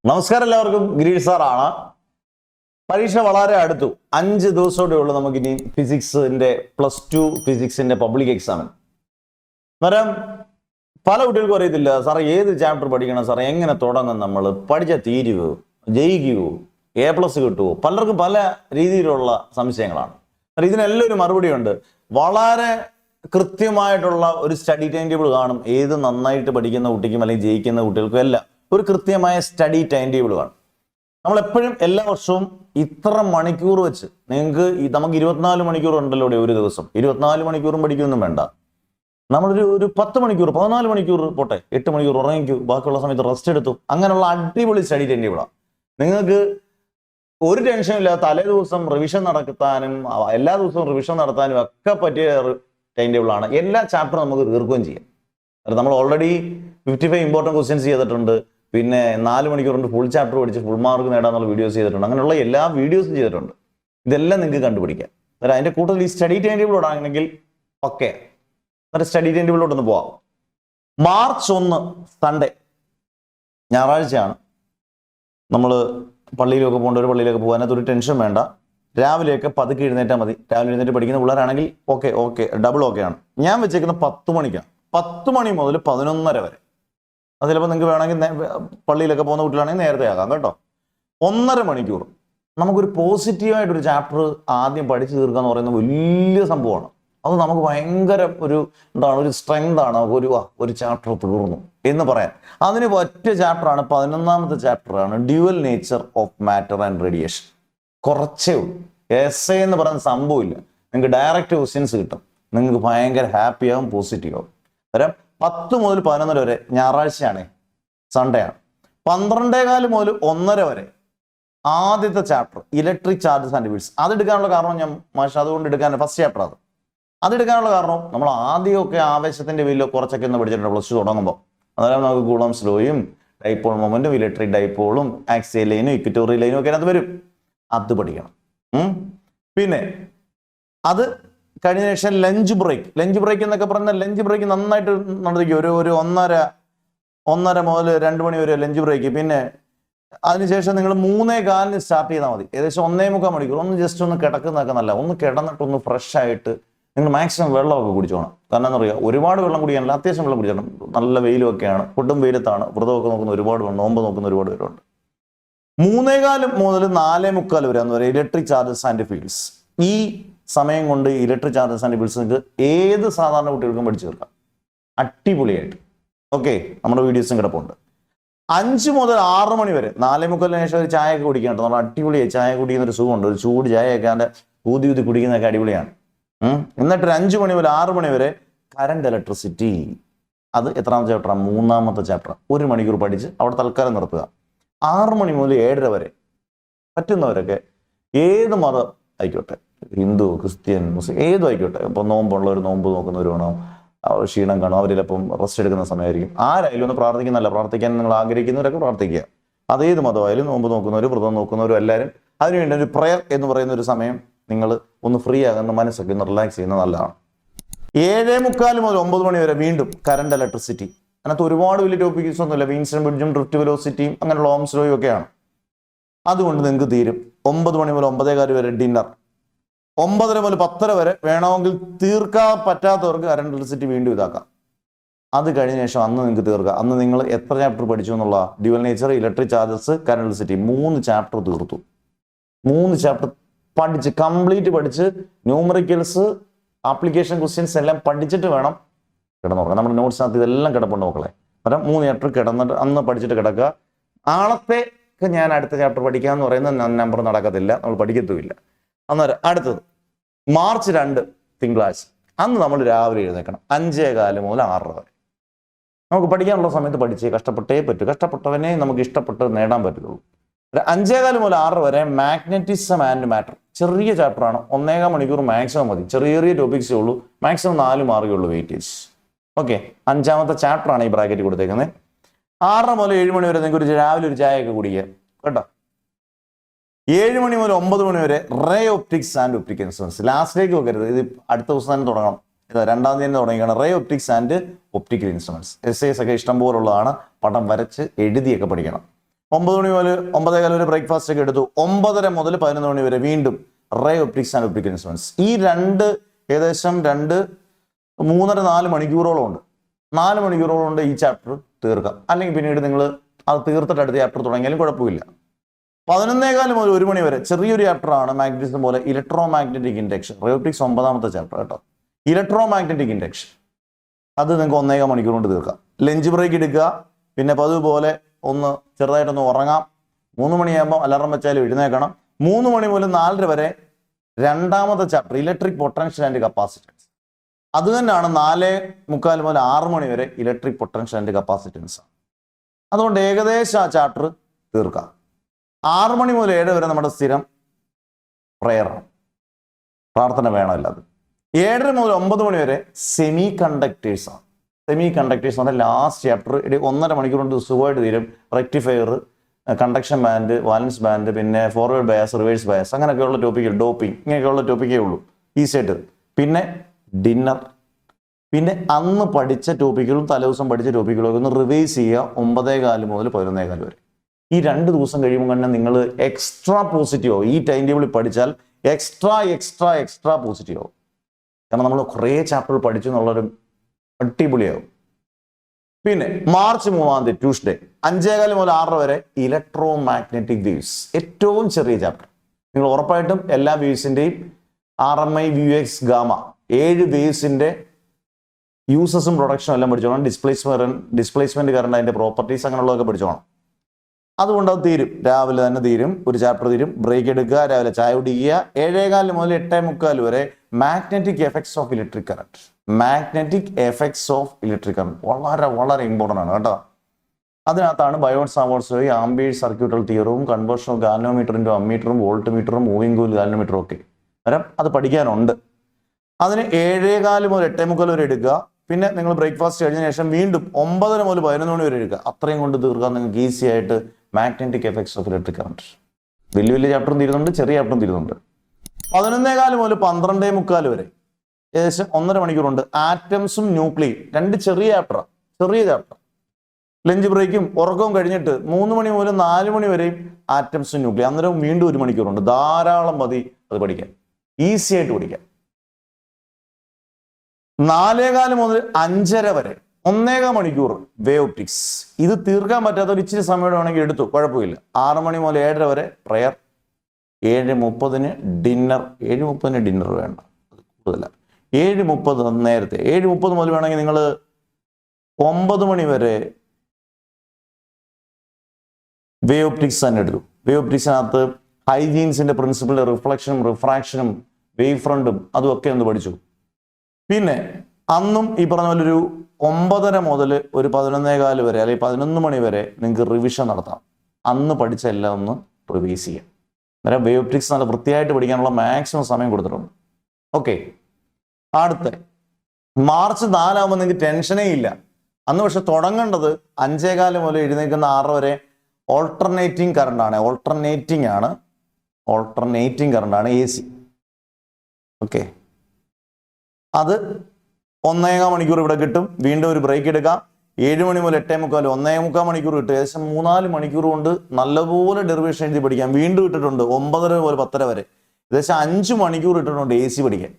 നമസ്കാരം, എല്ലാവർക്കും ഗിരീഷ് സാറാണ്. പരീക്ഷ വളരെ അടുത്തു. 5 ദിവസത്തോടെ ഉള്ളൂ നമുക്കിനി ഫിസിക്സിന്റെ +2 ഫിസിക്സിന്റെ പബ്ലിക് എക്സാമിന്. അന്നേരം പല കുട്ടികൾക്കും അറിയത്തില്ല, സാറേ ഏത് ചാപ്റ്റർ പഠിക്കണം, സാറേ എങ്ങനെ തുടങ്ങും, നമ്മൾ പഠിച്ച തീരുവോ, ജയിക്കുവോ, A+ കിട്ടുമോ? പലർക്കും പല രീതിയിലുള്ള സംശയങ്ങളാണ്. ഇതിനെല്ലാം ഒരു മറുപടി ഉണ്ട്. വളരെ കൃത്യമായിട്ടുള്ള ഒരു സ്റ്റഡി ടൈം ടേബിൾ കാണും. ഏത് നന്നായിട്ട് പഠിക്കുന്ന കുട്ടിക്കും അല്ലെങ്കിൽ ജയിക്കുന്ന കുട്ടികൾക്കും എല്ലാം ഒരു കൃത്യമായ സ്റ്റഡി ടൈം ടേബിൾ കാണും. നമ്മളെപ്പോഴും എല്ലാ വർഷവും ഇത്ര മണിക്കൂർ വെച്ച് നിങ്ങൾക്ക് നമുക്ക് 24 മണിക്കൂർ ഉണ്ടല്ലോ ഒരു ദിവസം. 24 മണിക്കൂറും പഠിക്കൊന്നും വേണ്ട. നമ്മളൊരു 10 മണിക്കൂർ 14 മണിക്കൂർ പോട്ടെ, 8 മണിക്കൂർ ഉറങ്ങിക്കൂ, ബാക്കിയുള്ള സമയത്ത് റെസ്റ്റ് എടുത്തു. അങ്ങനെയുള്ള അടിപൊളി സ്റ്റഡി ടൈം ടേബിളാണ്. നിങ്ങൾക്ക് ഒരു ടെൻഷനും ഇല്ലാതെ തലേ ദിവസം റിവിഷൻ നടത്താനും എല്ലാ ദിവസവും റിവിഷൻ നടത്താനും ഒക്കെ പറ്റിയ ടൈം ടേബിളാണ്. എല്ലാ ചാപ്റ്ററും നമുക്ക് തീർക്കുകയും ചെയ്യാം. നമ്മൾ ഓൾറെഡി 55 ഇമ്പോർട്ടൻറ്റ് ക്വസ്റ്റ്യൻസ് ചെയ്തിട്ടുണ്ട്. പിന്നെ 4 മണിക്കൂർ കൊണ്ട് ഫുൾ ചാപ്റ്റർ പഠിച്ച് ഫുൾ മാർക്ക് നേടാന്നുള്ള വീഡിയോസ് ചെയ്തിട്ടുണ്ട്. അങ്ങനെയുള്ള എല്ലാ വീഡിയോസും ചെയ്തിട്ടുണ്ട്. ഇതെല്ലാം നിങ്ങൾക്ക് കണ്ടുപിടിക്കാം. അന്നേരം അതിൻ്റെ കൂട്ടത്തിൽ ഈ സ്റ്റഡി ടൈം ടേബിളോട് ആണെങ്കിൽ ഓക്കെ. എന്നിട്ട് സ്റ്റഡി ടൈം ടേബിളിലോട്ടൊന്ന് പോവാം. മാർച്ച് 1 സൺഡേ, ഞായറാഴ്ചയാണ്. നമ്മൾ പള്ളിയിലൊക്കെ പോകേണ്ടവർ പള്ളിയിലൊക്കെ പോകാനകത്ത് ഒരു ടെൻഷൻ വേണ്ട. രാവിലെയൊക്കെ പതുക്കെ എഴുന്നേറ്റാൽ മതി. രാവിലെ എഴുന്നേറ്റ് പഠിക്കുന്ന പിള്ളേരാണെങ്കിൽ ഓക്കെ ഡബിൾ ഓക്കെയാണ്. ഞാൻ വെച്ചേക്കുന്നത് 10 മണിക്കാണ്. 10 മണി മുതൽ 11:30 വരെ. അത് ചിലപ്പോൾ നിങ്ങൾക്ക് വേണമെങ്കിൽ പള്ളിയിലൊക്കെ പോകുന്ന കുട്ടികളാണെങ്കിൽ നേരത്തെ ആകാം കേട്ടോ. 1.5 മണിക്കൂർ നമുക്കൊരു പോസിറ്റീവായിട്ടൊരു ചാപ്റ്റർ ആദ്യം പഠിച്ചു തീർക്കുക എന്ന് പറയുന്നത് വലിയ സംഭവമാണ്. അത് നമുക്ക് ഭയങ്കര ഒരു സ്ട്രെങ്ത് ആണ്. ഒരു ചാപ്റ്റർ തീർന്നു എന്ന് പറയാൻ. അതിന് പറ്റിയ ചാപ്റ്ററാണ് 11ാമത്തെ ചാപ്റ്ററാണ് dual nature of matter and radiation. കുറച്ചേ ഉള്ളൂ. എസ്സേ എന്ന് പറയുന്ന സംഭവമില്ല. നിങ്ങൾക്ക് ഡയറക്റ്റ് ക്വസ്റ്റ്യൻസ് കിട്ടും. നിങ്ങൾക്ക് ഭയങ്കര ഹാപ്പിയാവും, പോസിറ്റീവാകും. അന്നേരം 10 മുതൽ 11 വരെ ഞായറാഴ്ചയാണ്, സൺഡേ ആണ്. 12:15 മുതൽ 1:30 വരെ ആദ്യത്തെ chapter electric charges and fields. അതെടുക്കാനുള്ള കാരണം അതുകൊണ്ട് എടുക്കാൻ ഫസ്റ്റ് ചാപ്റ്റർ അതെടുക്കാനുള്ള കാരണം നമ്മൾ ആദ്യമൊക്കെ ആവേശത്തിന്റെ പേരിലോ കുറച്ചൊക്കെ ഒന്ന് പഠിച്ചിട്ടുണ്ട് +2 തുടങ്ങുമ്പോൾ. അതായത് നമുക്ക് coulombs ലോയും dipole momentum electric ഡൈപോളും axial ലൈനും ഇക്വറ്റോറിയൽ ലൈനും ഒക്കെ അതിനകത്ത് വരും. അത് പഠിക്കണം. പിന്നെ അത് കഴിഞ്ഞ ശേഷം ലഞ്ച് ബ്രേക്ക് എന്നൊക്കെ പറഞ്ഞാൽ ലഞ്ച് ബ്രേക്ക് നന്നായിട്ട് നടത്തിക്കും. ഒരു 1:30 മുതൽ 2 മണി വരെ ലഞ്ച് ബ്രേക്ക്. പിന്നെ അതിനുശേഷം നിങ്ങൾ 3:15 സ്റ്റാർട്ട് ചെയ്താൽ മതി. ഏകദേശം 1.25 മണിക്കൂർ ഒന്ന് ജസ്റ്റ് ഒന്ന് കിടക്കുന്നതൊക്കെ നല്ല, ഒന്ന് കിടന്നിട്ടൊന്ന് ഫ്രഷ് ആയിട്ട് നിങ്ങൾ മാക്സിമം വെള്ളമൊക്കെ കുടിച്ചോണം. കാരണം എന്താ പറയുക, ഒരുപാട് വെള്ളം കുടിക്കാനല്ല, അത്യാവശ്യം വെള്ളം കുടിച്ചോണം. നല്ല വെയിലൊക്കെയാണ്, ഫുഡും വെയിലത്താണ്. വ്രതമൊക്കെ നോക്കുന്ന ഒരുപാട് പേരുണ്ട്, നോമ്പ് നോക്കുന്ന ഒരുപാട് പേരുണ്ട്. 3:15 മുതൽ 4:45 വരെ എന്ന് പറയുക ഇലക്ട്രിക് ചാർജസ് ആൻഡ് ഫീൽഡ്സ്. ഈ സമയം കൊണ്ട് ഇലക്ട്രിക് ചാർജസ് ആൻഡ് ഫീൽഡ്സ് നിങ്ങൾക്ക് ഏത് സാധാരണ കുട്ടികൾക്കും പഠിച്ചു തീർക്കാം അടിപൊളിയായിട്ട്. ഓക്കെ, നമ്മുടെ വീഡിയോസും കിടപ്പുണ്ട്. 5 മുതൽ 6 മണി വരെ 4:45 ശേഷം ഒരു ചായയൊക്കെ കുടിക്കാണ്ട് നമ്മൾ അടിപൊളിയായി ചായ കുടിക്കുന്ന ഒരു സുഖമുണ്ട്. ഒരു ചൂട് ചായയൊക്കെ അതിൻ്റെ ഊതി കുടിക്കുന്നതൊക്കെ അടിപൊളിയാണ്. എന്നിട്ട് 5 മണി മുതൽ 6 മണി വരെ കറണ്ട് ഇലക്ട്രിസിറ്റി. അത് എത്രാമത്തെ ചാപ്റ്ററാണ്? 3ാമത്തെ ചാപ്റ്റർ. 1 മണിക്കൂർ പഠിച്ച് അവിടെ തൽക്കാലം നിർത്തുക. 6 മണി മുതൽ 7:30 വരെ പറ്റുന്നവരൊക്കെ ഏത് മതം ആയിക്കോട്ടെ, ഹിന്ദു, ക്രിസ്ത്യൻ, മുസ്ലിം ഏതും ആയിക്കോട്ടെ. ഇപ്പോൾ നോമ്പുള്ളവർ നോമ്പ് നോക്കുന്നവർ വേണം, ക്ഷീണം കാണും, അവരിലപ്പം റെസ്റ്റ് എടുക്കുന്ന സമയമായിരിക്കും. ആരായാലും ഒന്ന് പ്രാർത്ഥിക്കുന്നല്ല, പ്രാർത്ഥിക്കാൻ നിങ്ങൾ ആഗ്രഹിക്കുന്നവരൊക്കെ പ്രാർത്ഥിക്കുക. അതേത് മതമായാലും നോമ്പ് നോക്കുന്നവരും വ്രതം നോക്കുന്നവരും എല്ലാവരും അതിനുവേണ്ടി ഒരു പ്രയർ എന്ന് പറയുന്ന ഒരു സമയം നിങ്ങൾ ഒന്ന് ഫ്രീ ആകുന്ന, മനസ്സൊക്കെ ഒന്ന് റിലാക്സ് ചെയ്യുന്നത് നല്ലതാണ്. 7:45 മുതൽ 9 മണി വരെ വീണ്ടും കറണ്ട് ഇലക്ട്രിസിറ്റി. അതിനകത്ത് ഒരുപാട് വലിയ ടോപ്പിക്സ് ഒന്നുമില്ല. വീൻസ്റ്റൺ ബ്രിഡ്ജും ഡ്രിഫ്റ്റ് വെലോസിറ്റിയും അങ്ങനെയുള്ള ഓംസ് ലോയും ഒക്കെയാണ്. അതുകൊണ്ട് നിങ്ങൾക്ക് തീരും. 9 മണി മുതൽ 9:15 വരെ ഡിന്നർ. 9:30 മുതൽ 10:30 വരെ വേണമെങ്കിൽ തീർക്കാൻ പറ്റാത്തവർക്ക് കറണ്ട് ഇലക്ട്രിസിറ്റി വീണ്ടും ഇതാക്കാം. അത് കഴിഞ്ഞ ശേഷം അന്ന് നിങ്ങൾക്ക് തീർക്കാം. അന്ന് നിങ്ങൾ എത്ര ചാപ്റ്റർ പഠിച്ചു എന്നുള്ള dual nature, electric charges, current electricity 3 chapter തീർത്തു. 3 ചാപ്റ്റർ പഠിച്ച് കംപ്ലീറ്റ് പഠിച്ച് ന്യൂമറിക്കൽസ്, ആപ്ലിക്കേഷൻ ക്വസ്റ്റ്യൻസ് എല്ലാം പഠിച്ചിട്ട് വേണം കിടന്നുറങ്ങാം. നമ്മുടെ നോട്ട്സിനകത്ത് ഇതെല്ലാം കിടപ്പുണ്ട് മക്കളെ. അപ്പം 3 ചാപ്റ്റർ കിടന്നിട്ട് അന്ന് പഠിച്ചിട്ട് കിടക്കുക. നാളത്തേക്ക് ഞാൻ അടുത്ത ചാപ്റ്റർ പഠിക്കാമെന്ന് പറയുന്ന നമ്പർ നടക്കത്തില്ല, നമ്മൾ പഠിക്കത്തുമില്ല. അന്നേരം അടുത്തത് മാർച്ച് 2 തിങ്കളാഴ്ച. അന്ന് നമ്മൾ രാവിലെ എഴുന്നേക്കണം. 5:15 മുതൽ 6:30 വരെ. നമുക്ക് പഠിക്കാനുള്ള സമയത്ത് പഠിച്ചേ കഷ്ടപ്പെട്ടേ പറ്റൂ. കഷ്ടപ്പെട്ടവനെ നമുക്ക് ഇഷ്ടപ്പെട്ട് നേടാൻ പറ്റുള്ളൂ. 5:15 മുതൽ 6 വരെ മാഗ്നറ്റിസം ആൻഡ് മാറ്റർ. ചെറിയ ചാപ്റ്ററാണ്. 1.25 മണിക്കൂർ മാക്സിമം മതി. ചെറിയ ടോപ്പിക്സേ ഉള്ളൂ. മാക്സിമം 4 മാർക്കേ ഉള്ളൂ വെയിറ്റേജ്. ഓക്കെ, 5ാമത്തെ ചാപ്റ്ററാണ് ഈ ബ്രാക്കറ്റ് കൊടുത്തേക്കുന്നത്. 6 മുതൽ 7 മണി വരെ നിങ്ങൾക്ക് രാവിലെ ഒരു ചായയൊക്കെ കുടിക്കുക കേട്ടോ. 7 മണി മുതൽ 9 മണി വരെ ray optics and optic instruments. ലാസ്റ്റിലേക്ക് വെക്കരുത്, ഇത് അടുത്ത ദിവസം തന്നെ തുടങ്ങണം. 2ാം തീയതി തുടങ്ങിയാണ് ray optics and optical instruments. Essays ഒക്കെ ഇഷ്ടം പോലുള്ളതാണ്. പടം വരച്ച് എഴുതിയൊക്കെ പഠിക്കണം. 9 മണി മുതൽ 9:15 വരെ ബ്രേക്ക്ഫാസ്റ്റ് ഒക്കെ എടുത്തു. 9:30 മുതൽ 11 മണി വരെ വീണ്ടും ray optics and optical instruments. ഈ ഏകദേശം 3.5-4 മണിക്കൂറോളം ഉണ്ട്. 4 മണിക്കൂറോളം കൊണ്ട് ഈ ചാപ്റ്റർ തീർക്കാം. അല്ലെങ്കിൽ പിന്നീട് നിങ്ങൾ അത് തീർത്തിട്ട് അടുത്ത ചാപ്റ്റർ തുടങ്ങിയാലും കുഴപ്പമില്ല. 11:15 മുതൽ 1 മണി വരെ ചെറിയൊരു ചാപ്റ്ററാണ് മാഗ്നറ്റിസം പോലെ electromagnetic induction. Ray optics 9ാമത്തെ ചാപ്റ്റർ കേട്ടോ. ഇലക്ട്രോ മാഗ്നറ്റിക് ഇൻഡക്ഷൻ അത് നിങ്ങൾക്ക് 1.5 മണിക്കൂർ കൊണ്ട് തീർക്കാം. ലഞ്ച് ബ്രേക്ക് എടുക്കുക. പിന്നെ പതിവ് പോലെ ഒന്ന് ചെറുതായിട്ടൊന്ന് ഉറങ്ങാം. 3 മണിയാകുമ്പോൾ അലാറം വെച്ചാലും എഴുന്നേക്കണം. 3 മണി മുതൽ 4:30 വരെ 2ാമത്തെ chapter electric potential and capacitance. അത് തന്നെയാണ് 4:45 മുതൽ 6 മണി വരെ ഇലക്ട്രിക് പൊട്ടൻഷ്യൽ ആൻഡ് കപ്പാസിറ്റൻസ്. അതുകൊണ്ട് ഏകദേശം ആ ചാപ്റ്റർ തീർക്കാം. 6 മണി മുതൽ 7 വരെ നമ്മുടെ സ്ഥിരം പ്രയറാണ്, പ്രാർത്ഥന വേണമല്ല. അത് 7:30 മുതൽ 9 മണി വരെ സെമി കണ്ടക്ടേഴ്സ് ആണ്. സെമി കണ്ടക്ടേഴ്സ് ആണ് ലാസ്റ്റ് ചാപ്റ്റർ. 1.5 മണിക്കൂർ കൊണ്ട് സുഖമായിട്ട് തീരും. റെക്ടിഫയർ, കണ്ടക്ഷൻ ബാൻഡ്, വാലൻസ് ബാൻഡ്, പിന്നെ ഫോർവേഡ് ബയാസ്, റിവേഴ്സ് ബയാസ്, അങ്ങനെയൊക്കെയുള്ള ടോപ്പിക്കുകൾ, ഡോപ്പിംഗ്, ഇങ്ങനെയൊക്കെയുള്ള ടോപ്പിക്കേ ഉള്ളൂ. ഈസി ആയിട്ട്. പിന്നെ ഡിന്നർ, പിന്നെ അന്ന് പഠിച്ച ടോപ്പിക്കുകളും തലേദിവസം പഠിച്ച ടോപ്പിക്കുകളും ഒക്കെ ഒന്ന് റിവൈസ് ചെയ്യുക. 9:15 മുതൽ 11:15 വരെ. ഈ 2 ദിവസം കഴിയുമ്പോൾ തന്നെ നിങ്ങൾ എക്സ്ട്രാ പോസിറ്റീവ് ആവും. ഈ ടൈം ടേബിളിൽ പഠിച്ചാൽ എക്സ്ട്രാ പോസിറ്റീവ് ആവും. കാരണം നമ്മൾ കുറേ ചാപ്റ്റർ പഠിച്ചു എന്നുള്ളൊരു അടിപൊളിയാവും. പിന്നെ മാർച്ച് 3 ട്യൂസ്ഡേ 5:15 മുതൽ 6 വരെ ഇലക്ട്രോ മാഗ്നറ്റിക് വേവ്സ്. ഏറ്റവും ചെറിയ ചാപ്റ്റർ. നിങ്ങൾ ഉറപ്പായിട്ടും എല്ലാ വേവ്സിൻ്റെയും RMI, VX, ഗാമ 7 വേവ്സിൻ്റെ യൂസസും പ്രൊഡക്ഷനും എല്ലാം പഠിച്ചോണം. ഡിസ്പ്ലേസ്മെന്റ് കറണ്ട്, അതിൻ്റെ പ്രോപ്പർട്ടീസ്, അങ്ങനെയുള്ളതൊക്കെ പഠിച്ചോണം. അതുകൊണ്ട് അത് തീരും, രാവിലെ തന്നെ തീരും. ഒരു ചാപ്റ്റർ തീരും. ബ്രേക്ക് എടുക്കുക, രാവിലെ ചായ കുടിക്കുക. 7:15 മുതൽ 8:45 വരെ magnetic effects of electric current. Magnetic effects of electric current വളരെ വളരെ ഇമ്പോർട്ടൻ്റ് ആണ് കേട്ടോ. അതിനകത്താണ് ബയോട്ട് സാവേർട്സ് വഴി ആംബിയർ സർക്യൂട്ടൽ തിയറവും കൺവേർഷൻ ഓഫ് ഗാൽവനോമീറ്റർ ഇൻറ്റു അമ്മീറ്ററും വോൾട്ട് മീറ്ററും മൂവിംഗ് കോയിൽ ഗാൽവനോമീറ്ററും ഒക്കെ അന്നേരം അത് പഠിക്കാനുണ്ട്. അതിന് 7:15 മുതൽ 8:45 വരെ എടുക്കുക. പിന്നെ നിങ്ങൾ ബ്രേക്ക്ഫാസ്റ്റ് കഴിഞ്ഞ ശേഷം വീണ്ടും 9:30 മുതൽ 11 മണി വരെ എടുക്കുക. അത്രയും കൊണ്ട് തീർക്കാൻ നിങ്ങൾക്ക് ഈസി ആയിട്ട് magnetic effects of electric current. വലിയ ചാപ്റ്ററും തീരുന്നുണ്ട്, ചെറിയ ചാപ്റ്ററും തീരുന്നുണ്ട്. 11:15 മുതൽ 12:45 വരെ ഏകദേശം 1.5 മണിക്കൂറുണ്ട്. ആറ്റംസും ന്യൂക്ലിയും 2 ചെറിയ ചാപ്റ്റർ. ലഞ്ച് ബ്രേക്കും ഉറക്കവും കഴിഞ്ഞിട്ട് 3 മണി മുതൽ 4 മണി വരെയും ആറ്റംസും ന്യൂക്ലിയും. അന്നേരം വീണ്ടും 1 മണിക്കൂറുണ്ട്. ധാരാളം മതി അത് പഠിക്കാൻ, ഈസി ആയിട്ട് പഠിക്കാം. 4:15 മുതൽ 5:30 വരെ 1.5 മണിക്കൂർ വേവ് ഒപ്റ്റിക്സ്. ഇത് തീർക്കാൻ പറ്റാത്ത ഒരു ഇച്ചിരി സമയം വേണമെങ്കിൽ എടുത്തു, കുഴപ്പമില്ല. 6 മണി മുതൽ 7:30 വരെ പ്രയർ. 7:30 ഡിന്നർ. 7:30 ഡിന്നർ വേണ്ട, അത് കൂടുതലല്ല. 7:30 നേരത്തെ. 7:30 മുതൽ വേണമെങ്കിൽ നിങ്ങൾ 9 മണി വരെ വേവ് ഒപ്റ്റിക്സ് തന്നെ എടുത്തു. വേവ് ഒപ്റ്റിക്സിനകത്ത് ഹൈജീൻസിന്റെ പ്രിൻസിപ്പിൾ, റിഫ്ലക്ഷനും റിഫ്രാക്ഷനും വേവ് ഫ്രണ്ടും അതുമൊക്കെ ഒന്ന് പഠിച്ചു. പിന്നെ അന്നും ഈ പറഞ്ഞ പോലെ ഒരു 9:30 മുതൽ ഒരു 11:15 വരെ അല്ലെങ്കിൽ 11 മണി വരെ നിങ്ങൾക്ക് റിവിഷൻ നടത്താം. അന്ന് പഠിച്ച എല്ലാം ഒന്ന് റിവൈസ് ചെയ്യാം. അന്നേരം വേവ് ഒപ്റ്റിക്സ് നല്ല വൃത്തിയായിട്ട് പഠിക്കാനുള്ള മാക്സിമം സമയം കൊടുത്തിട്ടുണ്ട്. ഓക്കെ. അടുത്ത മാർച്ച് 4 ആകുമ്പോൾ നിങ്ങൾക്ക് ടെൻഷനേ ഇല്ല. അന്ന് പക്ഷെ തുടങ്ങേണ്ടത് 5:15 മുതൽ എഴുന്നേൽക്കുന്ന 6 വരെ ഓൾട്ടർനേറ്റിംഗ് കറണ്ടാണ്. ഓൾട്ടർനേറ്റിംഗ് കറണ്ടാണ് AC. ഓക്കെ. അത് 1.5 മണിക്കൂർ ഇവിടെ കിട്ടും. വീണ്ടും ഒരു ബ്രേക്ക് എടുക്കാം. 7 മണി മുതൽ 8:45 1.25 മണിക്കൂർ കിട്ടും. ഏകദേശം 3-4 മണിക്കൂർ കൊണ്ട് നല്ലപോലെ ഡെറിവേഷൻ എഴുതി പഠിക്കാം. വീണ്ടും ഇട്ടിട്ടുണ്ട് 9:30 മുതൽ 10:30 വരെ. ഏകദേശം 5 മണിക്കൂർ ഇട്ടിട്ടുണ്ട് AC പഠിക്കാൻ.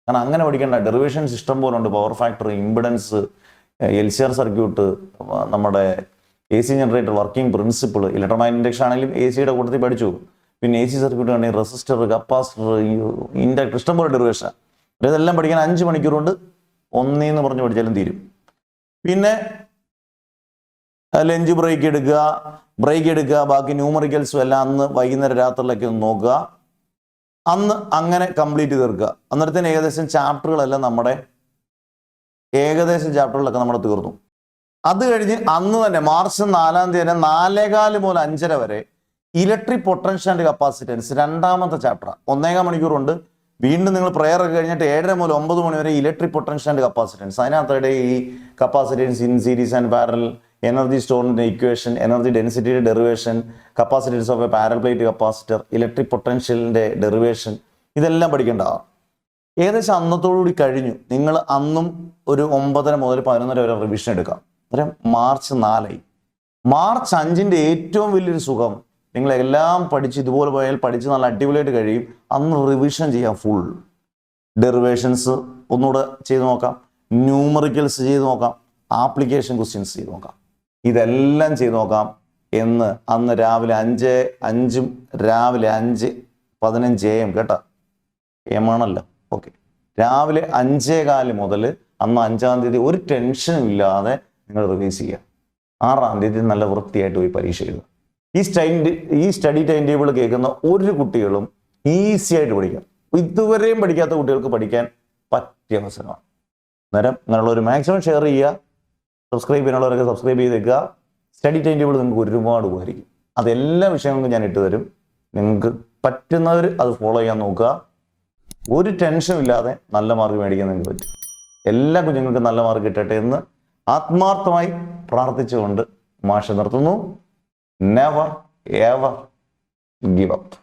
കാരണം അങ്ങനെ പഠിക്കേണ്ട ഡെറിവേഷൻ സിസ്റ്റം പോലെ ഉണ്ട്. Power factor, impedance, LCR circuit, നമ്മുടെ AC generator, working principle, electromagnetic induction ആണെങ്കിലും ACയുടെ കൂട്ടത്തിൽ പഠിച്ചു. പിന്നെ AC സർക്യൂട്ട് ആണെങ്കിൽ റെസിസ്റ്റർ, കപ്പാസിറ്റർ, ഇൻഡക്ടർ, ഇഷ്ടംപോലെ ഡെറിവേഷൻ. ഇതെല്ലാം പഠിക്കാൻ 5 മണിക്കൂർ കൊണ്ട് 1 പറഞ്ഞ് പഠിച്ചാലും തീരും. പിന്നെ ലഞ്ച് ബ്രേക്ക് എടുക്കുക. ബാക്കി ന്യൂമറിക്കൽസും എല്ലാം അന്ന് വൈകുന്നേരം രാത്രിയിലൊക്കെ ഒന്ന് നോക്കുക. അന്ന് അങ്ങനെ കംപ്ലീറ്റ് തീർക്കുക. അന്നേരത്തിന് ഏകദേശം ചാപ്റ്ററുകളൊക്കെ നമ്മുടെ തീർന്നു. അത് കഴിഞ്ഞ് അന്ന് തന്നെ മാർച്ച് 4 വരെ 4:15 മുതൽ 5:30 വരെ ഇലക്ട്രിക് പൊട്ടൻഷ്യൽ ആൻഡ് കപ്പാസിറ്റൻസ് 2ാമത്തെ ചാപ്റ്റർ. 1.5 മണിക്കൂറുണ്ട്. വീണ്ടും നിങ്ങൾ പ്രയർ ഒക്കെ കഴിഞ്ഞിട്ട് 7:30 മുതൽ 9 മണി വരെ ഇലക്ട്രിക് പൊട്ടൻഷ്യൽ ആൻഡ് കപ്പാസിറ്റൻസ്. അതിനകത്തടെ ഈ capacitance in series and parallel, energy സ്റ്റോറിന്റെ ഇക്വേഷൻ, എനർജി ഡെൻസിറ്റിയുടെ derivation, capacitance of a parallel plate capacitor, electric പൊട്ടൻഷ്യലിന്റെ ഡെറിവേഷൻ, ഇതെല്ലാം പഠിക്കേണ്ടതാണ്. ഏകദേശം അന്നത്തോടുകൂടി കഴിഞ്ഞു. നിങ്ങൾ അന്നും ഒരു 9:30 മുതൽ 11:30 വരെ റിവിഷൻ എടുക്കാം. അന്നേരം മാർച്ച് 4 മാർച്ച് 5 ഏറ്റവും വലിയൊരു സുഖം, നിങ്ങളെല്ലാം പഠിച്ച് ഇതുപോലെ പോയാൽ പഠിച്ച് നല്ല അടിപൊളിയായിട്ട് കഴിയും. അന്ന് റിവിഷൻ ചെയ്യാം. ഫുൾ ഡെറിവേഷൻസ് ഒന്നുകൂടെ ചെയ്ത് നോക്കാം, ന്യൂമറിക്കൽസ് ചെയ്ത് നോക്കാം, ആപ്ലിക്കേഷൻ ക്വസ്റ്റ്യൻസ് ചെയ്ത് നോക്കാം. ഇതെല്ലാം ചെയ്ത് നോക്കാം എന്ന് അന്ന് രാവിലെ 5:05 രാവിലെ 5:15 AM കേട്ടോ, AM ആണല്ലോ. ഓക്കെ, രാവിലെ 5:15 മുതൽ അന്ന് 5-ാം തീയതി ഒരു ടെൻഷനും ഇല്ലാതെ നിങ്ങൾ റിവൈസ് ചെയ്യുക. 6-ാം തീയതി നല്ല വൃത്തിയായിട്ട് പോയി പരീക്ഷ എഴുതുക. ഈ സ്റ്റഡി ടൈം ടേബിൾ കേൾക്കുന്ന ഒരു കുട്ടികളും ഈസി ആയിട്ട് പഠിക്കാം. ഇതുവരെയും പഠിക്കാത്ത കുട്ടികൾക്ക് പഠിക്കാൻ പറ്റിയ അവസരമാണ്. അന്നേരം നിങ്ങളുള്ളൊരു മാക്സിമം ഷെയർ ചെയ്യുക, സബ്സ്ക്രൈബ് ചെയ്യാനുള്ളവരൊക്കെ സബ്സ്ക്രൈബ് ചെയ്തേക്കുക. സ്റ്റഡി ടൈം ടേബിൾ നിങ്ങൾക്ക് ഒരുപാട് ഉപകരിക്കും. അതെല്ലാ വിഷയങ്ങൾക്കും ഞാൻ ഇട്ട് തരും. നിങ്ങൾക്ക് പറ്റുന്നവർ അത് ഫോളോ ചെയ്യാൻ നോക്കുക. ഒരു ടെൻഷനും ഇല്ലാതെ നല്ല മാർക്ക് മേടിക്കാൻ നിങ്ങൾക്ക് പറ്റും. എല്ലാ കുഞ്ഞുങ്ങൾക്കും നല്ല മാർക്ക് കിട്ടട്ടെ എന്ന് ആത്മാർത്ഥമായി പ്രാർത്ഥിച്ചുകൊണ്ട് മാഷ് നിർത്തുന്നു. Never ever give up.